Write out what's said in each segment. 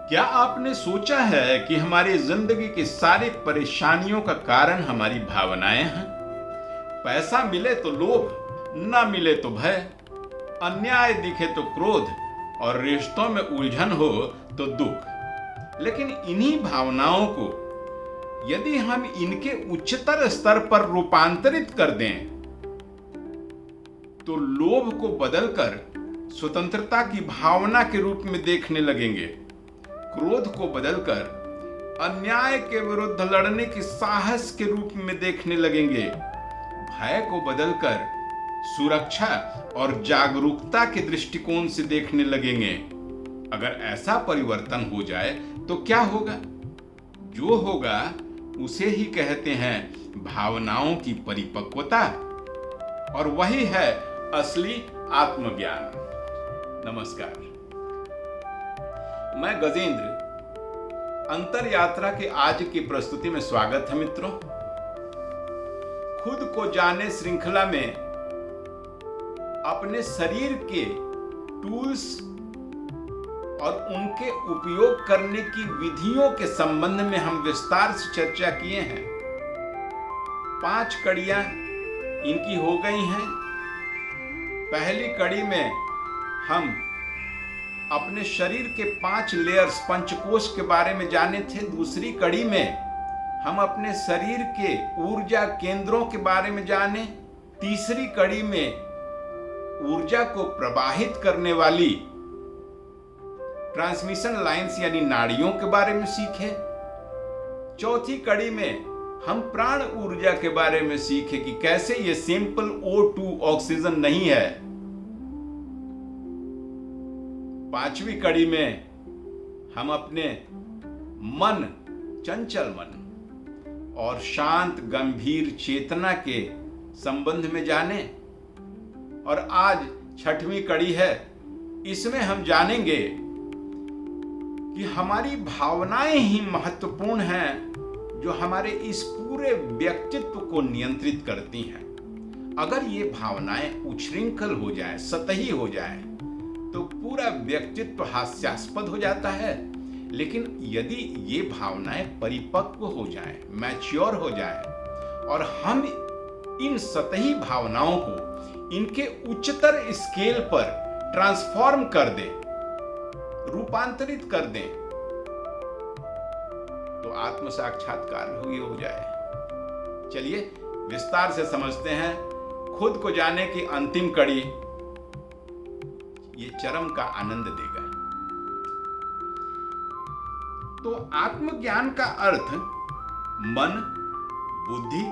क्या आपने सोचा है कि हमारी जिंदगी की सारी परेशानियों का कारण हमारी भावनाएं हैं? पैसा मिले तो लोभ, ना मिले तो भय, अन्याय दिखे तो क्रोध और रिश्तों में उलझन हो तो दुख। लेकिन इन्हीं भावनाओं को यदि हम इनके उच्चतर स्तर पर रूपांतरित कर दें तो लोभ को बदलकर स्वतंत्रता की भावना के रूप में देखने लगेंगे, क्रोध को बदलकर अन्याय के विरुद्ध लड़ने की साहस के रूप में देखने लगेंगे, भय को बदलकर सुरक्षा और जागरूकता के दृष्टिकोण से देखने लगेंगे। अगर ऐसा परिवर्तन हो जाए तो क्या होगा? जो होगा उसे ही कहते हैं भावनाओं की परिपक्वता, और वही है असली आत्मज्ञान। नमस्कार, मैं गजेंद्र। अंतर यात्रा के आज की प्रस्तुति में स्वागत है मित्रों। खुद को जाने श्रृंखला में अपने शरीर के टूल्स और उनके उपयोग करने की विधियों के संबंध में हम विस्तार से चर्चा किए हैं। 5 कड़ियां इनकी हो गई हैं। पहली कड़ी में हम अपने शरीर के 5 लेयर्स, पंचकोश के बारे में जाने थे। दूसरी कड़ी में हम अपने शरीर के ऊर्जा केंद्रों के बारे में जाने। तीसरी कड़ी में ऊर्जा को प्रवाहित करने वाली ट्रांसमिशन लाइंस यानी नाड़ियों के बारे में सीखे। चौथी कड़ी में हम प्राण ऊर्जा के बारे में सीखे कि कैसे ये सिंपल O2 ऑक्सीजन नहीं है। पांचवी कड़ी में हम अपने मन, चंचल मन और शांत गंभीर चेतना के संबंध में जाने। और आज छठवीं कड़ी है। इसमें हम जानेंगे कि हमारी भावनाएं ही महत्वपूर्ण हैं जो हमारे इस पूरे व्यक्तित्व को नियंत्रित करती हैं। अगर ये भावनाएं उच्छृंखल हो जाए, सतही हो जाए, तो पूरा व्यक्तित्व हास्यास्पद हो जाता है। लेकिन यदि ये भावनाएं परिपक्व हो जाए, मैच्योर हो जाए, और हम इन सतही भावनाओं को इनके उच्चतर स्केल पर ट्रांसफॉर्म कर दें, रूपांतरित कर दें, तो आत्म साक्षात्कार भी हो जाए। चलिए विस्तार से समझते हैं। खुद को जाने की अंतिम कड़ी ये चरम का आनंद देगा। तो आत्मज्ञान का अर्थ मन, बुद्धि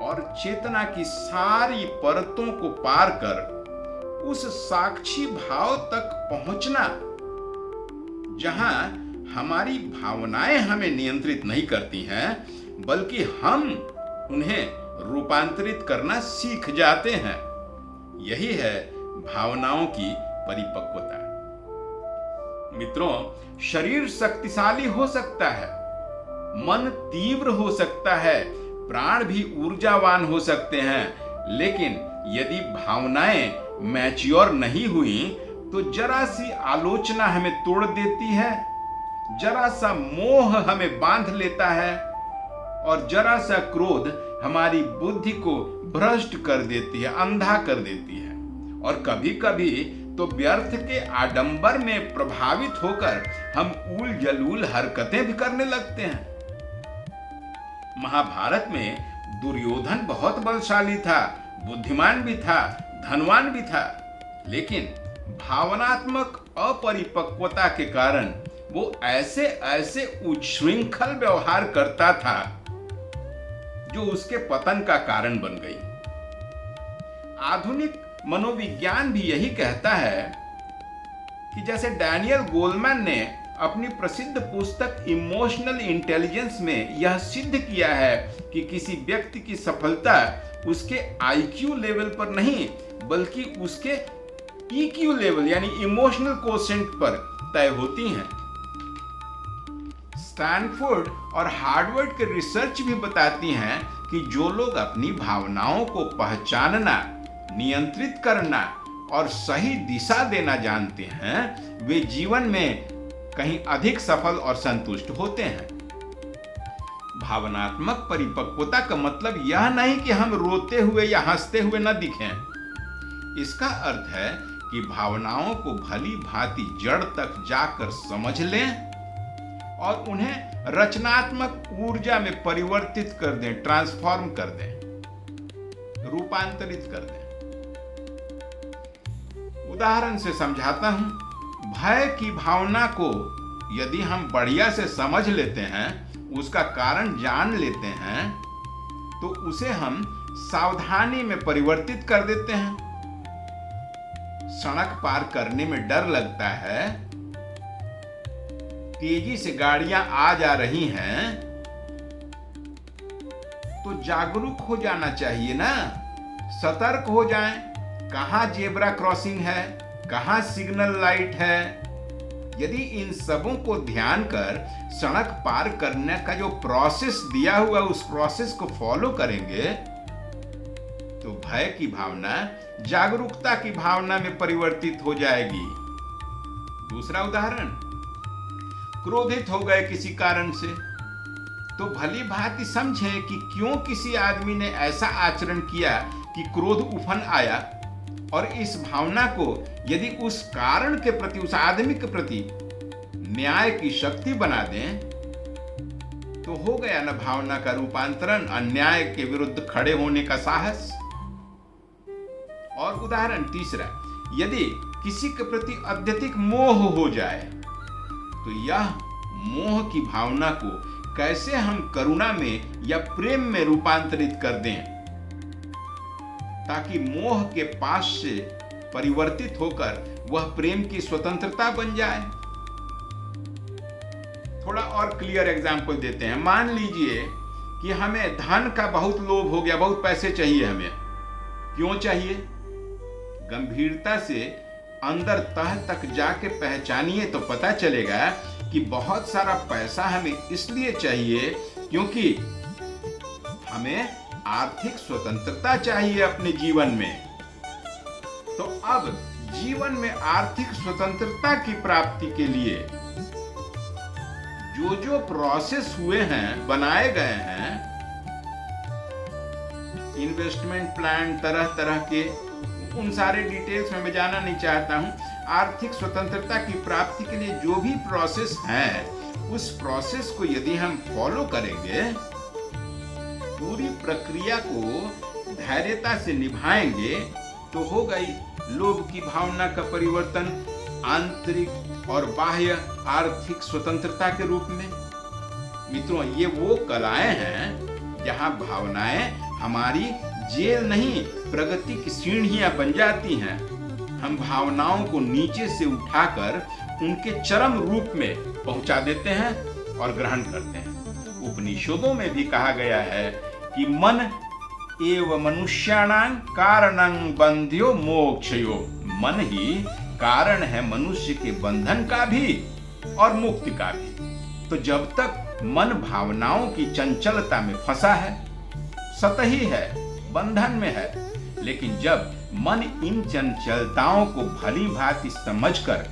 और चेतना की सारी परतों को पार कर उस साक्षी भाव तक पहुंचना जहां हमारी भावनाएं हमें नियंत्रित नहीं करती हैं, बल्कि हम उन्हें रूपांतरित करना सीख जाते हैं। यही है भावनाओं की परिपक्वता। मित्रों, शरीर शक्तिशाली हो सकता है, मन तीव्र हो सकता है, प्राण भी ऊर्जावान हो सकते हैं, लेकिन यदि भावनाएं मैच्योर नहीं हुई तो जरा सी आलोचना हमें तोड़ देती है, जरा सा मोह हमें बांध लेता है, और जरा सा क्रोध हमारी बुद्धि को भ्रष्ट कर देती है, अंधा कर देती है। और कभी कभी तो व्यर्थ के आडंबर में प्रभावित होकर हम ऊल जलूल हरकतें भी करने लगते हैं। महाभारत में दुर्योधन बहुत बलशाली था, बुद्धिमान भी था, धनवान भी था, लेकिन भावनात्मक अपरिपक्वता के कारण वो ऐसे ऐसे उच्छृंखल व्यवहार करता था जो उसके पतन का कारण बन गई। आधुनिक मनोविज्ञान भी यही कहता है कि जैसे डैनियल गोलमैन ने अपनी प्रसिद्ध पुस्तक इमोशनल इंटेलिजेंस में यह सिद्ध किया है कि किसी व्यक्ति की सफलता उसके IQ लेवल पर नहीं, बल्कि उसके EQ लेवल यानी इमोशनल कोशेंट पर तय होती हैं। स्टैनफोर्ड और हार्वर्ड के रिसर्च भी बताती हैं कि जो लोग अपनी भावनाओं को पहचानना, नियंत्रित करना और सही दिशा देना जानते हैं, वे जीवन में कहीं अधिक सफल और संतुष्ट होते हैं। भावनात्मक परिपक्वता का मतलब यह नहीं कि हम रोते हुए या हंसते हुए न दिखें। इसका अर्थ है कि भावनाओं को भली भांति जड़ तक जाकर समझ लें और उन्हें रचनात्मक ऊर्जा में परिवर्तित कर दें, ट्रांसफॉर्म कर दें, रूपांतरित कर दें। उदाहरण से समझाता हूं। भय की भावना को यदि हम बढ़िया से समझ लेते हैं, उसका कारण जान लेते हैं, तो उसे हम सावधानी में परिवर्तित कर देते हैं। सड़क पार करने में डर लगता है, तेजी से गाड़ियां आ जा रही हैं, तो जागरूक हो जाना चाहिए ना, सतर्क हो जाएं। कहां जेब्रा क्रॉसिंग है, कहां सिग्नल लाइट है। यदि इन सबों को ध्यान कर सड़क पार करने का जो प्रोसेस दिया हुआ, उस प्रोसेस को फॉलो करेंगे, तो भय की भावना जागरूकता की भावना में परिवर्तित हो जाएगी। दूसरा उदाहरण, क्रोधित हो गए किसी कारण से, तो भली भांति समझें कि क्यों किसी आदमी ने ऐसा आचरण किया कि क्रोध उफन आया, और इस भावना को यदि उस कारण के प्रति, उस आदमी के प्रति न्याय की शक्ति बना दें, तो हो गया ना भावना का रूपांतरण, अन्याय के विरुद्ध खड़े होने का साहस। और उदाहरण तीसरा, यदि किसी के प्रति अत्यधिक मोह हो जाए, तो यह मोह की भावना को कैसे हम करुणा में या प्रेम में रूपांतरित कर दें, ताकि मोह के पास से परिवर्तित होकर वह प्रेम की स्वतंत्रता बन जाए। थोड़ा और क्लियर एग्जाम्पल देते हैं। मान लीजिए कि हमें धन का बहुत लोभ हो गया, बहुत पैसे चाहिए हमें। क्यों चाहिए? गंभीरता से अंदर तह तक जाके पहचानिए तो पता चलेगा कि बहुत सारा पैसा हमें इसलिए चाहिए क्योंकि हमें आर्थिक स्वतंत्रता चाहिए अपने जीवन में। तो अब जीवन में आर्थिक स्वतंत्रता की प्राप्ति के लिए जो जो प्रोसेस हुए हैं, बनाए गए हैं, इन्वेस्टमेंट प्लान तरह तरह के, उन सारे डिटेल्स में मैं जाना नहीं चाहता हूं। आर्थिक स्वतंत्रता की प्राप्ति के लिए जो भी प्रोसेस है, उस प्रोसेस को यदि हम फॉलो करेंगे, पूरी प्रक्रिया को धैर्यता से निभाएंगे, तो हो गई लोभ की भावना का परिवर्तन आंतरिक और बाह्य आर्थिक स्वतंत्रता के रूप में। मित्रों, ये वो कलाएं हैं जहां भावनाएं हमारी जेल नहीं, प्रगति की सीढ़ियां बन जाती हैं। हम भावनाओं को नीचे से उठाकर उनके चरम रूप में पहुंचा देते हैं और ग्रहण करते हैं। उपनिषदों में भी कहा गया है कि मन एव मनुष्याणां कारणं बंध्यो मोक्षयो। मन ही कारण है मनुष्य के बंधन का भी और मुक्ति का भी। तो जब तक मन भावनाओं की चंचलता में फंसा है, सतही है, बंधन में है, लेकिन जब मन इन चंचलताओं को भली भांति समझकर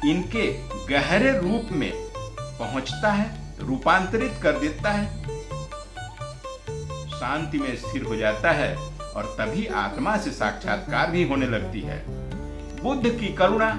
इनके गहरे रूप में पहुंचता है, रूपांतरित कर देता है, शांति में स्थिर हो जाता है, और तभी आत्मा से साक्षात्कार भी होने लगती है। बुद्ध की करुणा,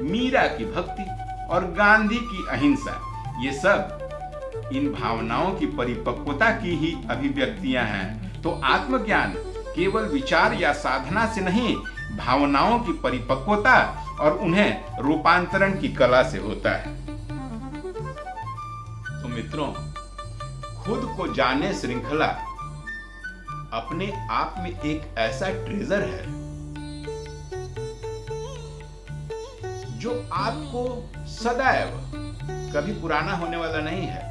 मीरा की भक्ति और गांधी की अहिंसा, ये सब इन भावनाओं की परिपक्वता की ही अभिव्यक्तियां हैं। तो आत्मज्ञान केवल विचार या साधना से नहीं, भावनाओं की परिपक्वता और उन्हें रूपांतरण की कला से होता है। तो मित्रों, खुद को जाने श्रृंखला अपने आप में एक ऐसा ट्रेजर है जो आपको सदैव कभी पुराना होने वाला नहीं है।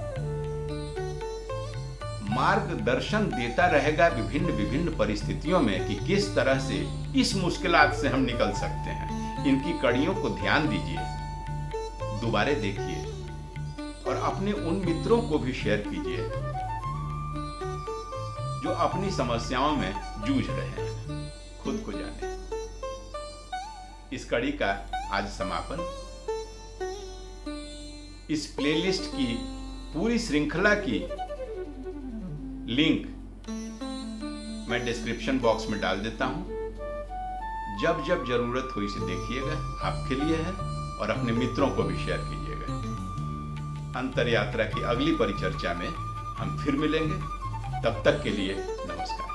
मार्गदर्शन देता रहेगा विभिन्न विभिन्न परिस्थितियों में कि किस तरह से इस मुश्किलात से हम निकल सकते हैं। इनकी कड़ियों को ध्यान दीजिए, दोबारा देखिए और अपने उन मित्रों को भी शेयर कीजिए जो अपनी समस्याओं में जूझ रहे हैं। खुद को जाने। इस कड़ी का आज समापन। इस प्लेलिस्ट की पूरी श्रृंखला की लिंक मैं डिस्क्रिप्शन बॉक्स में डाल देता हूं। जब जब जरूरत हो इसे देखिएगा, आपके लिए है, और अपने मित्रों को भी शेयर कीजिएगा। अंतर यात्रा की अगली परिचर्चा में हम फिर मिलेंगे। तब तक के लिए नमस्कार।